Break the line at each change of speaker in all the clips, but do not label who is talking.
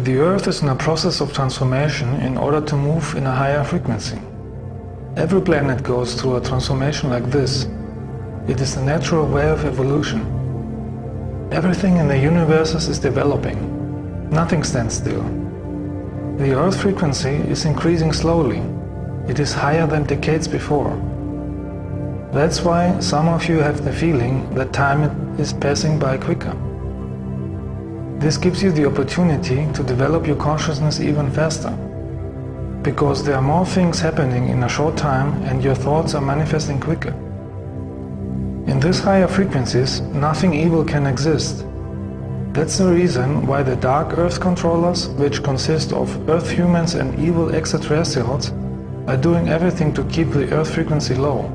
The Earth is in a process of transformation in order to move in a higher frequency. Every planet goes through a transformation like this. It is the natural way of evolution. Everything in the universe is developing. Nothing stands still. The Earth frequency is increasing slowly. It is higher than decades before. That's why some of you have the feeling that time is passing by quicker. This gives you the opportunity to develop your consciousness even faster, because there are more things happening in a short time and your thoughts are manifesting quicker. In these higher frequencies, nothing evil can exist. That's the reason why the dark Earth controllers, which consist of Earth humans and evil extraterrestrials, are doing everything to keep the Earth frequency low.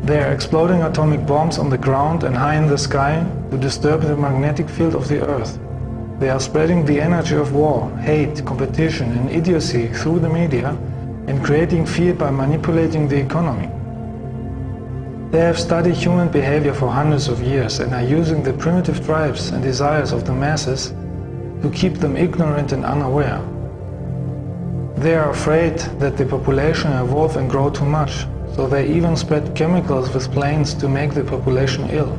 They are exploding atomic bombs on the ground and high in the sky to disturb the magnetic field of the Earth. They are spreading the energy of war, hate, competition and idiocy through the media and creating fear by manipulating the economy. They have studied human behavior for hundreds of years and are using the primitive drives and desires of the masses to keep them ignorant and unaware. They are afraid that the population evolve and grow too much, so they even spread chemicals with planes to make the population ill.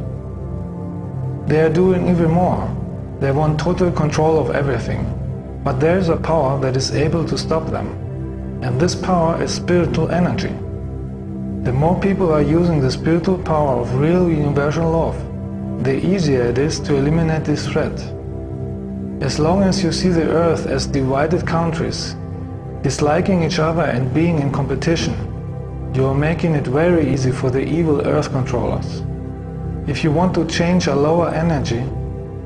They are doing even more. They want total control of everything. But there is a power that is able to stop them. And this power is spiritual energy. The more people are using the spiritual power of real universal love, the easier it is to eliminate this threat. As long as you see the Earth as divided countries, disliking each other and being in competition, you are making it very easy for the evil Earth controllers. If you want to change a lower energy,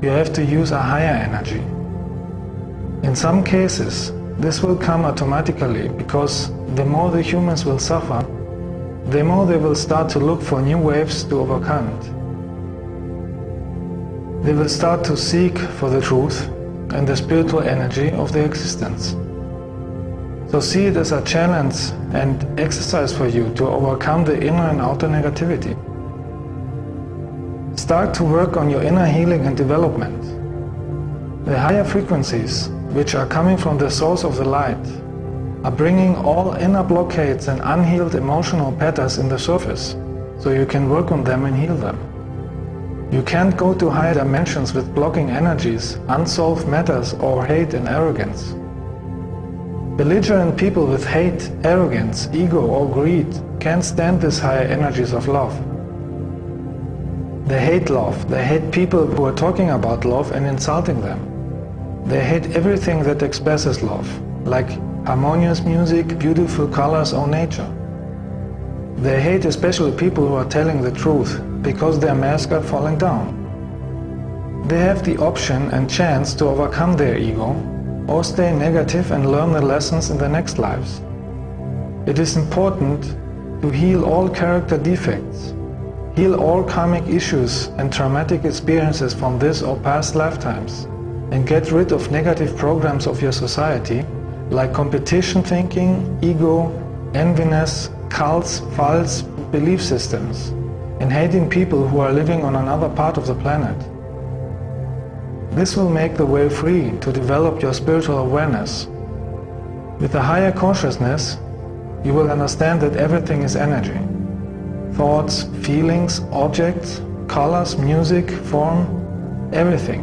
you have to use a higher energy. In some cases, this will come automatically because the more the humans will suffer, the more they will start to look for new ways to overcome it. They will start to seek for the truth and the spiritual energy of their existence. So see it as a challenge and exercise for you to overcome the inner and outer negativity. Start to work on your inner healing and development. The higher frequencies, which are coming from the source of the light, are bringing all inner blockades and unhealed emotional patterns in the surface, so you can work on them and heal them. You can't go to higher dimensions with blocking energies, unsolved matters or hate and arrogance. Belligerent people with hate, arrogance, ego or greed can't stand these higher energies of love. They hate love, they hate people who are talking about love and insulting them. They hate everything that expresses love, like harmonious music, beautiful colors or nature. They hate especially people who are telling the truth, because their masks are falling down. They have the option and chance to overcome their ego, or stay negative and learn the lessons in the next lives. It is important to heal all character defects, heal all karmic issues and traumatic experiences from this or past lifetimes, and get rid of negative programs of your society like competition thinking, ego, enviness, cults, false belief systems, and hating people who are living on another part of the planet. This will make the way free to develop your spiritual awareness. With a higher consciousness, you will understand that everything is energy. Thoughts, feelings, objects, colors, music, form, everything.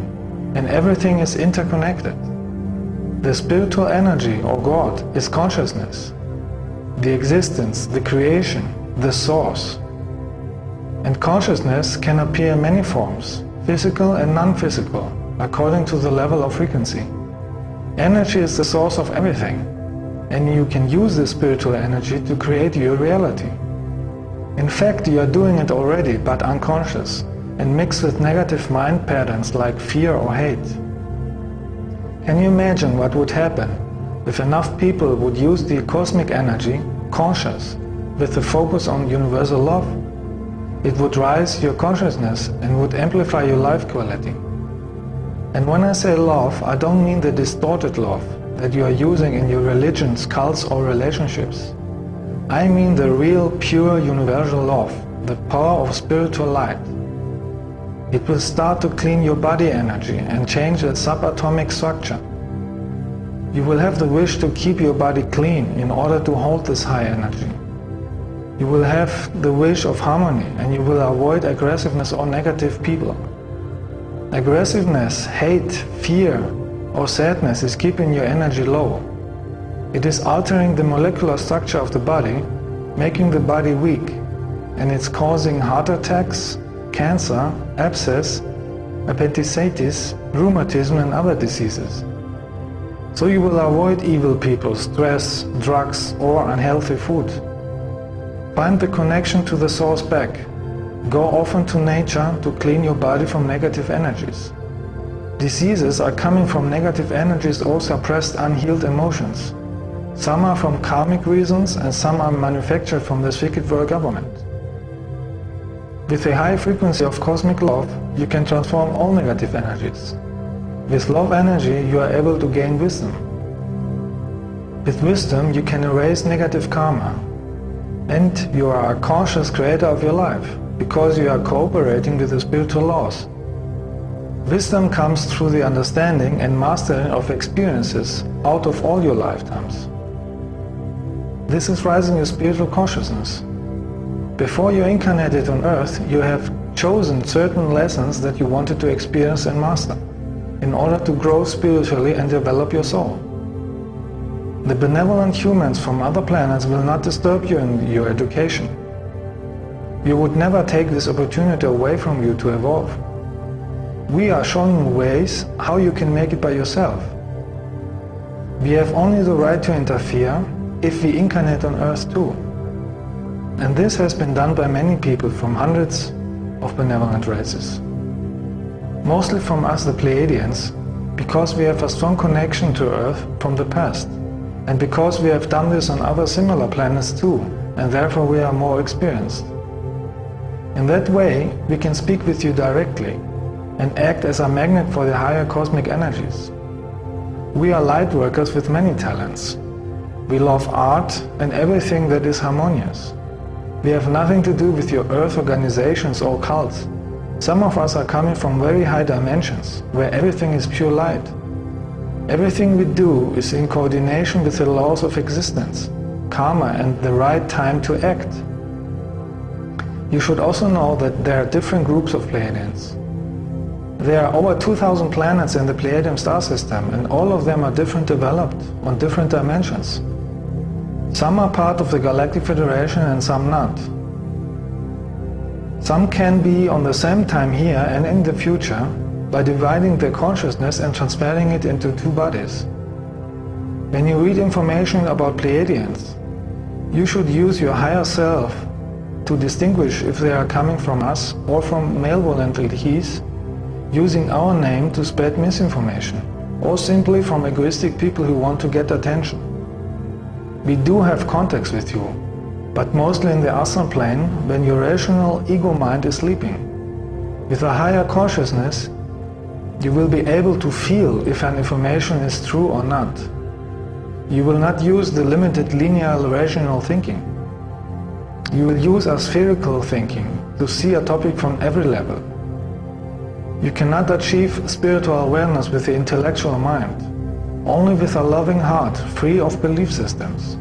And everything is interconnected. The spiritual energy, or God, is consciousness. The existence, the creation, the source. And consciousness can appear in many forms, physical and non-physical, according to the level of frequency. Energy is the source of everything, and you can use this spiritual energy to create your reality. In fact, you are doing it already, but unconscious, and mixed with negative mind patterns like fear or hate. Can you imagine what would happen if enough people would use the cosmic energy, conscious, with the focus on universal love? It would raise your consciousness and would amplify your life quality. And when I say love, I don't mean the distorted love that you are using in your religions, cults or relationships. I mean the real, pure, universal love, the power of spiritual light. It will start to clean your body energy and change its subatomic structure, You will have the wish to keep your body clean in order to hold this high energy. You will have the wish of harmony, and you will avoid aggressiveness or negative people. Aggressiveness, hate, fear, or sadness is keeping your energy low. It is altering the molecular structure of the body, making the body weak, and it's causing heart attacks, cancer, abscess, appendicitis, rheumatism, and other diseases. So you will avoid evil people, stress, drugs, or unhealthy food. Find the connection to the source back. Go often to nature to clean your body from negative energies. Diseases are coming from negative energies or suppressed unhealed emotions. Some are from karmic reasons and some are manufactured from the secret world government. With a high frequency of cosmic love, you can transform all negative energies. With love energy, you are able to gain wisdom. With wisdom, you can erase negative karma. And you are a conscious creator of your life, because you are cooperating with the spiritual laws. Wisdom comes through the understanding and mastering of experiences out of all your lifetimes. This is rising your spiritual consciousness. Before you incarnated on earth, you have chosen certain lessons that you wanted to experience and master, in order to grow spiritually and develop your soul. The benevolent humans from other planets will not disturb you in your education. You would never take this opportunity away from you to evolve. We are showing you ways how you can make it by yourself. We have only the right to interfere if we incarnate on Earth too. And this has been done by many people from hundreds of benevolent races. Mostly from us, the Pleiadians, because we have a strong connection to Earth from the past. And because we have done this on other similar planets too, and therefore we are more experienced. In that way, we can speak with you directly and act as a magnet for the higher cosmic energies. We are light workers with many talents. We love art and everything that is harmonious. We have nothing to do with your Earth organizations or cults. Some of us are coming from very high dimensions, where everything is pure light. Everything we do is in coordination with the laws of existence, karma, and the right time to act. You should also know that there are different groups of Pleiadians. There are over 2,000 planets in the Pleiadian star system, and all of them are different developed on different dimensions. Some are part of the Galactic Federation and some not. Some can be on the same time here and in the future, by dividing their consciousness and transferring it into two bodies. When you read information about Pleiadians, you should use your higher self to distinguish if they are coming from us or from malevolent entities, using our name to spread misinformation, or simply from egoistic people who want to get attention. We do have contacts with you, but mostly in the astral plane when your rational ego mind is sleeping. With a higher consciousness, you will be able to feel if an information is true or not. You will not use the limited linear rational thinking. You will use a spherical thinking to see a topic from every level. You cannot achieve spiritual awareness with the intellectual mind, only with a loving heart free of belief systems,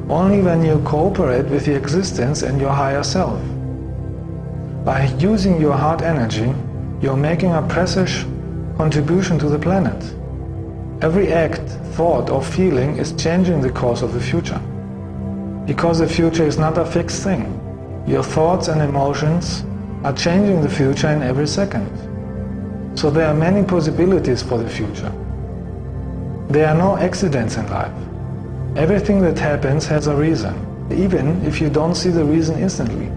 only when you cooperate with the existence and your higher self. By using your heart energy, you're making a precious contribution to the planet. Every act, thought or feeling is changing the course of the future. Because the future is not a fixed thing. Your thoughts and emotions are changing the future in every second. So there are many possibilities for the future. There are no accidents in life. Everything that happens has a reason, even if you don't see the reason instantly.